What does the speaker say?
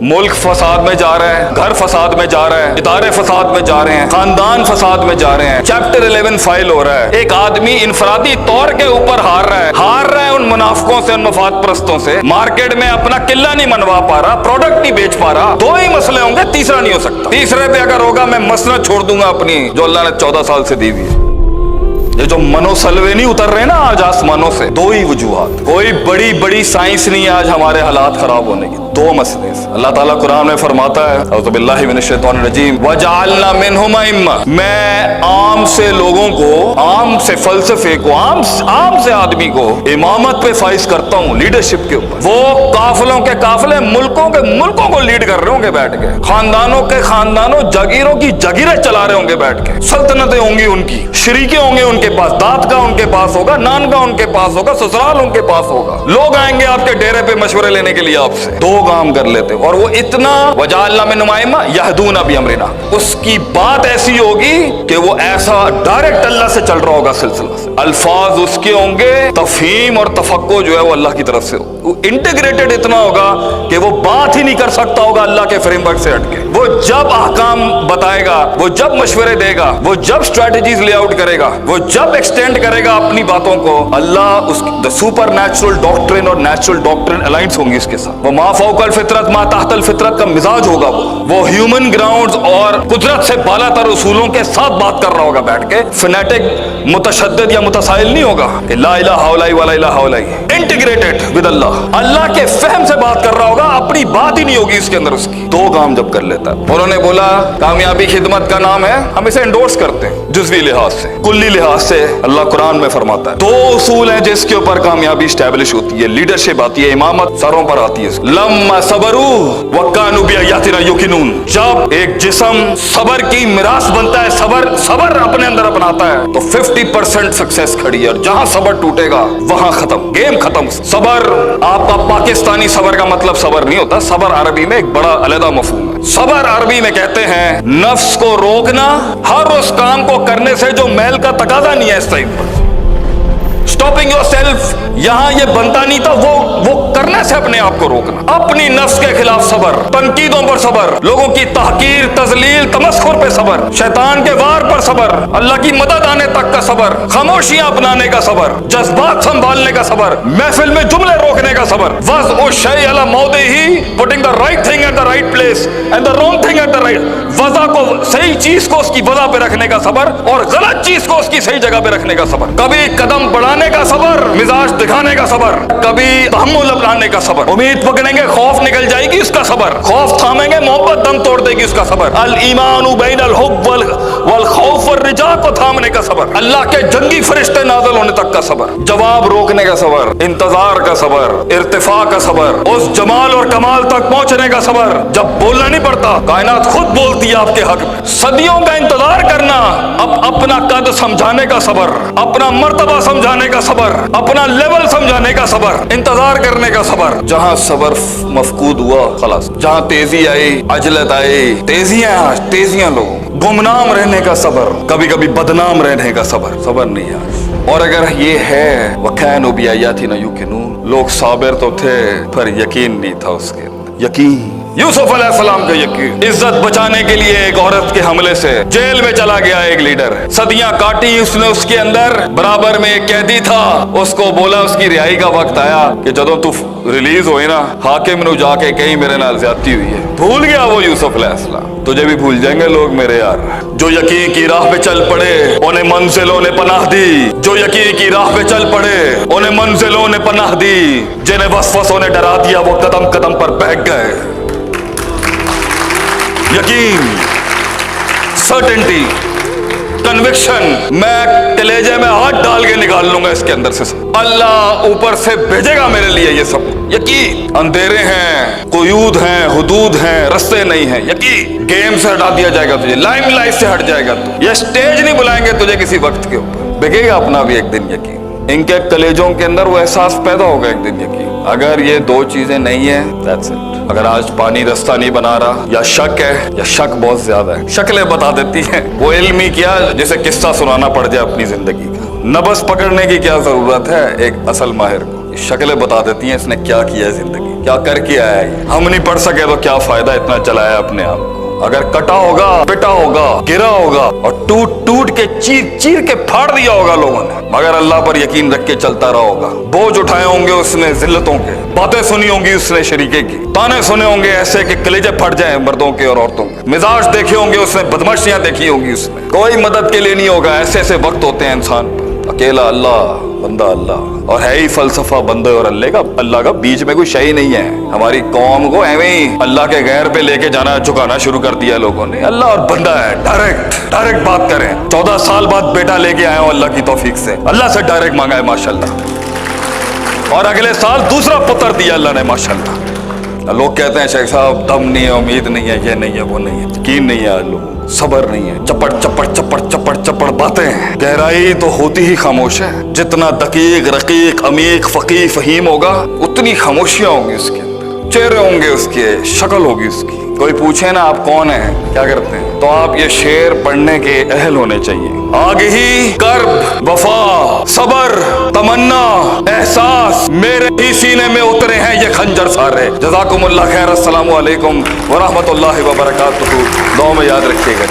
मुल्क फसाद में जा रहा है, घर फसाद में जा रहा है, इदारे फसाद में जा रहे हैं, खानदान फसाद में जा रहे हैं, चैप्टर 11 फाइल हो रहा है, एक आदमी इनफरादी तौर के ऊपर हार रहा है उन मुनाफिकों से, उन मफाद परस्तों से, मार्केट में अपना किला नहीं मनवा पा रहा, प्रोडक्ट नहीं बेच पा रहा। दो ही मसले होंगे, तीसरा नहीं हो सकता। तीसरे पे अगर होगा मैं मसनद छोड़ दूंगा अपनी जो अल्लाह ने 14 साल से दी हुई है। ये जो मनोसलवे नहीं उतर रहे ना आज आसमानों से, दो ही वजूहात, कोई बड़ी बड़ी साइंस नहीं है आज हमारे हालात खराब होने की, दो मसले। अल्लाह ताला कुरान में फरमाता है औज़ु बिल्लाहि मिनश शैतानिर रजीम वजअलना मिनहुम अइम्मा, मैं आम से लोगों को, आम से फलसफे को, आम से आदमी को इमामत पे फाइज करता हूँ, लीडरशिप के ऊपर। वो काफिलों के काफिले, मुल्कों के मुल्कों को लीड कर रहे होंगे बैठ के, खानदानों के खानदानों, जागीरों की जागीरें चला रहे होंगे बैठ के, सल्तनतें होंगी उनकी, शरीके होंगे उनके पास, दाद का उनके पास होगा, नान का उनके पास होगा, ससुराल उनके पास होगा। लोग आएंगे आपके डेरे पे मशवरे लेने के लिए आपसे, दो काम कर लेते और वो इतना वजअलना मिनहुम अइम्मा यहदूना बिअमरिना, उसकी बात ऐसी होगी कि वो ऐसा डायरेक्ट अल्लाह से चल रहा होगा सिलसिला से, अल्फाज उसके होंगे, तफहीम और तफक्को जो है वो अल्लाह की तरफ से हो, वो इंटीग्रेटेड इतना होगा कि वो बात ही नहीं कर सकता होगा अल्लाह के फ्रेमवर्क से हटके। वो जब अहकाम बताएगा, वो जब मशवरे देगा, वो जब स्ट्रेटजीज लेआउट करेगा, वो जब एक्सटेंड करेगा अपनी बातों को, अल्लाह उसकी द सुपर नेचुरल डॉक्ट्रिन और नेचुरल डॉक्ट्रिन अलाइंस होंगी उसके साथ। वो मा फौकल फितरत मा तहतल फितरत का मिजाज होगा, वो ह्यूमन ग्राउंड्स और कुदरत से बालातर उसूलों के साथ बात कर रहा होगा बैठ के, फिनेटिक मुतशद्दिद या मुतसाइल नहीं होगा कि ला इलाहा इल्लल्लाह वला इलाहा इल्लल्लाह, इंटीग्रेटेड विद अल्लाह के फहम से बात कर रहा होगा, अपनी बात ही नहीं होगी इसके अंदर उसकी। दो काम जब कर लेता है, उन्होंने बोला कामयाबी खिदमत का नाम है, हम इसे एंडोर्स करते हैं जुज़वी लिहाज से, कुल्ली लिहाज से। अल्लाह कुरान में फरमाता है दो उसूल हैं जिसके ऊपर कामयाबी स्टैब्लिश होती है, लीडरशिप आती है, इमामत सरों पर आती है। लम्मा सबरू व कानू बिआयातिना युकिनून, जब एक जिस्म सबर की मिरास बनता है, सबर अपने अंदर अपनाता है तो 50% सक्सेस खड़ी है, और जहां सबर टूटेगा वहां खत्म, गेम खत्म। सबर आपका पाकिस्तानी सबर का मतलब सबर नहीं होता, सबर अरबी में एक बड़ा अलग मफहूम है। सबर अरबी में कहते हैं नफ्स को रोकना हर उस काम को करने से जो मैल का तकाजा नहीं है इस टाइम पर, स्टॉपिंग योरसेल्फ, यहां ये बनता नहीं था, वो करने से अपने आप को रोकना, अपनी नफ्स के खिलाफ सबर, तनकीदों पर सबर, लोगों की तहकीर तजलील तमस्खुर पे सबर, शैतान के वार पर सबर, अल्लाह की मदद आने तक का सबर, खामोशियां अपनाने का सबर, जज्बात संभालने का सबर, महफिल में जुमले रोकने का सबर, वज़ उश शै अला मौदिही, putting the right thing at the right place and the wrong thing at the right, वज़ा को, सही चीज को उसकी वज़ा पे रखने का सबर और गलत चीज को उसकी सही जगह पे रखने का सबर, कभी कदम बढ़ाने का सबर, मिजाज दिखाने का सबर, कभी तहम्मुल अपनाने का सबर, उम्मीद पकड़ेंगे खौफ निकल जाएगी उसका सबर, खौफ थामेंगे मोहब्बत दम तोड़ देगी उसका सबर, अल ईमानु बैनल हुब वल खौफ वर रिजा को थामने का सबर, अल्लाह के जंगी फरिश्ते नाज़िल होने तक का सबर, जवाब रोकने का सबर, इंतजार का सबर, इर्तिफा का सबर, उस जमाल और कमाल तक पहुंचने का सबर जब बोलना नहीं पड़ता, कायनात खुद बोलती है आपके हक में, सदियों का इंतजार करना, अब अपना कद समझाने का सबर, अपना मर्तबा समझाने का सबर, अपना लेवल समझाने का सबर, इंतजार करने का सबर। जहां सबर मफकूद हुआ खलास, जहां तेजी आई, अजलत आई, तेजियां लोगों, गुमनाम रहने का सबर, कभी कभी बदनाम रहने का सबर नहीं है। और अगर ये है वकानु बिआयातिना युकिनून, लोग साबिर तो थे पर यकीन नहीं था उसके अंदर, यकीन। यूसुफ अलैहिस्सलाम का यकीन, इज्जत बचाने के लिए एक औरत के हमले से जेल में चला गया एक लीडर, सदियां काटी उसने, उसके अंदर बराबर में एक कैदी था, उसको बोला उसकी रिहाई का वक्त आया कि जदों तू रिलीज होए ना, हाकिम ने जाके कहीं मेरे नाल ज्यादती हुई है। भूल गया वो यूसुफ अलैहिस्सलाम, तुझे भी भूल जाएंगे लोग मेरे यार। जो यकीन की राह पे चल पड़े उन्हें मंजिलों ने पनाह दी, जो यकीन की राह पे चल पड़े उन्हें मंजिलों ने पनाह दी, जिन्हें वसवसों ने डरा दिया वो कदम कदम पर बहक गए। यकीन, सर्टेनिटी, कन्विक्शन, मैं कलेजे में हाथ डाल के निकाल लूंगा इसके अंदर से, अल्लाह ऊपर से भेजेगा मेरे लिए ये सब। यकीन, अंधेरे हैं, कुयूद हैं, हुदूद हैं, रास्ते नहीं हैं, यकीन, गेम से हटा दिया जाएगा तुझे, लाइमलाइट से हट जाएगा तू, ये स्टेज नहीं बुलाएंगे तुझे किसी वक्त के ऊपर, बिकेगा अपना भी एक दिन यकीन। इनके कलेजों के अंदर वो एहसास पैदा होगा एक दिन यकीन। अगर ये दो चीजें नहीं है, that's it। अगर आज पानी रास्ता नहीं बना रहा, या शक है, या शक बहुत ज्यादा है, शक्लें बता देती हैं, वो इल्म ही क्या जैसे किस्सा सुनाना पड़ जाए अपनी जिंदगी का, नबस पकड़ने की क्या जरूरत है एक असल माहिर को, शक्लें बता देती हैं इसने क्या किया है जिंदगी। क्या कर के आया है। हम नहीं पढ़ सके तो क्या फायदा इतना चलाया अपने आप को। अगर कटा होगा, पिटा होगा, गिरा होगा और टूट टूट के चीर चीर के फाड़ दिया होगा लोगों ने, मगर अल्लाह पर यकीन रख के चलता रहा होगा। बोझ उठाए होंगे उसने जिल्लतों के, बातें सुनी होंगी उसने शरीके की, ताने सुने होंगे ऐसे कि कलेजे फट जाए मर्दों के और औरतों के, मिजाज देखे होंगे उसने, बदमाशियां देखी होंगी उसने। कोई मदद के लिए नहीं होगा। ऐसे ऐसे वक्त होते हैं इंसान पर, अकेला अल्लाह, बंदा अल्लाह। और है ही फलसफा बंदे और अल्लाह का बीच में कोई शय नहीं है। हमारी कौम को एवं ही अल्लाह के गैर पे लेके जाना, झुकाना शुरू कर दिया लोगों ने। अल्लाह और बंदा है, डायरेक्ट बात करें। 14 साल बाद बेटा लेके आया हूं अल्लाह की तौफीक से, अल्लाह से डायरेक्ट मांगा है माशाल्लाह। और अगले साल दूसरा पुत्र दिया अल्लाह ने माशाल्लाह। लोग कहते हैं शेख साहब दम नहीं है, उम्मीद नहीं है, ये नहीं है, वो नहीं है, यकीन नहीं है, लोग सबर नहीं है। चपड़ चपड़ चपड़ चपड़ चपड़ बातें, गहराई तो होती ही खामोश है। जितना दकीक रकीक अमीक फकीह फहीम होगा उतनी खामोशियां होंगी उसके अंदर, चेहरे होंगे उसके, शक्ल होगी उसकी। कोई पूछे ना आप कौन हैं, क्या करते हैं, तो आप ये शेर पढ़ने के अहल होने चाहिए। आगे ही कर्ब, वफा, सबर, तमन्ना, एहसास मेरे ही सीने में उतरे हैं ये खंजर सारे। जज़ाकुमुल्लाह खैर। अस्सलामु अलैकुम व रहमतुल्लाहि व बरकातुहू। दुआ में याद रखिएगा।